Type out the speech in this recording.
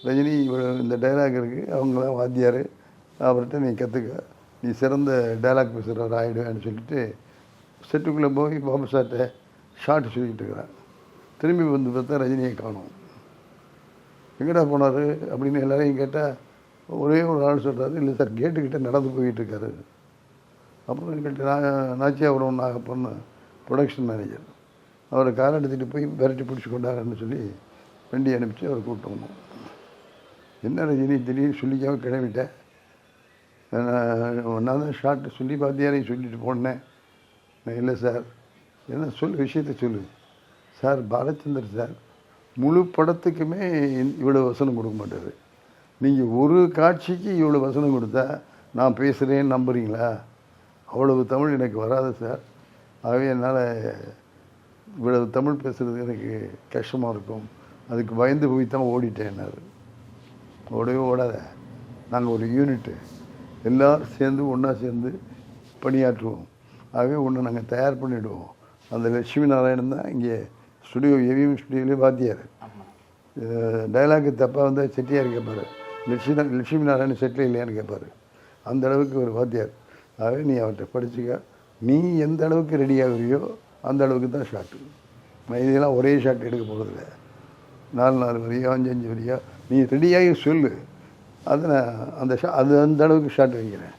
ரஜினி இந்த டைலாக் இருக்குது, அவங்களாம் வாத்தியார், அவர்கிட்ட நீ கற்றுக்க, நீ சிறந்த டைலாக் பேசுகிறவர் ஆகிடுவேன்னு சொல்லிட்டு செட்டுக்குள்ளே போய் பாபு சார்கிட்ட ஷார்ட் சொல்லிக்கிட்டு இருக்கிறான். திரும்பி வந்து பார்த்தா ரஜினியை காணும். எங்கடா போனார் அப்படின்னு எல்லாரையும் கேட்டால் ஒரே ஒரு ஆள் சொல்கிறாரு, இல்லை சார் கேட்டுக்கிட்ட நடந்து போயிட்டு இருக்காரு. அப்புறம் கேட்டு நாச்சியாபுரம் நாகப்பன்னு ப்ரொடக்ஷன் மேனேஜர், அவரை காரை எடுத்துகிட்டு போய் விரட்டி பிடிச்சி கொண்டாருன்னு சொல்லி வண்டி அனுப்பிச்சு அவரை கூப்பிட்டு வந்தோம். என்ன ரஜினி திடீர்னு சொல்லிக்காமல் கிளம்பிட்டேன், நான் தான் ஷார்ட் சொல்லி பாத்தியாரையும் சொல்லிட்டு போனேன். நான் இல்லை சார், என்ன சொல்லு, விஷயத்த சொல்லு சார். பாலச்சந்தர் சார் முழு படத்துக்குமே இவ்வளோ வசனம் கொடுக்க மாட்டார். நீங்கள் ஒரு காட்சிக்கு இவ்வளோ வசனம் கொடுத்தா நான் பேசுகிறேன்னு நம்புறீங்களா? அவ்வளவு தமிழ் எனக்கு வராது சார். ஆகவே என்னால் இவ்வளவு தமிழ் பேசுகிறது எனக்கு கஷ்டமாக இருக்கும், அதுக்கு பயந்து போய் தான் ஓடிட்டேன்னாரு. ஓடவே ஓடாத, நாங்கள் ஒரு யூனிட்டு, எல்லோரும் சேர்ந்து ஒன்றா சேர்ந்து பணியாற்றுவோம். ஆகவே ஒன்று நாங்கள் தயார் பண்ணிவிடுவோம். அந்த லட்சுமி நாராயணன் தான் இங்கே ஸ்டுடியோ ஏவிஎம் ஸ்டுடியோலேயே வாத்தியார். டைலாக்கு தப்பாக வந்தால் செட்டியார் கேட்பார், லட்சுமி நாராயணன் செட்டில் இல்லையான்னு கேட்பார். அந்த அளவுக்கு ஒரு வாத்தியார். ஆகவே நீ அவர்கிட்ட படிச்சுக்க, நீ எந்த அளவுக்கு ரெடி ஆகுறியோ அந்த அளவுக்கு தான் ஷாட்டு. இதெல்லாம் ஒரே ஷாட் எடுக்க போகிறதில்ல, 4 வரியோ 5 வரியோ நீ ரெடியாகி சொல்லு, அதை நான் அந்த அளவுக்கு ஷாட் வைக்கிறேன்.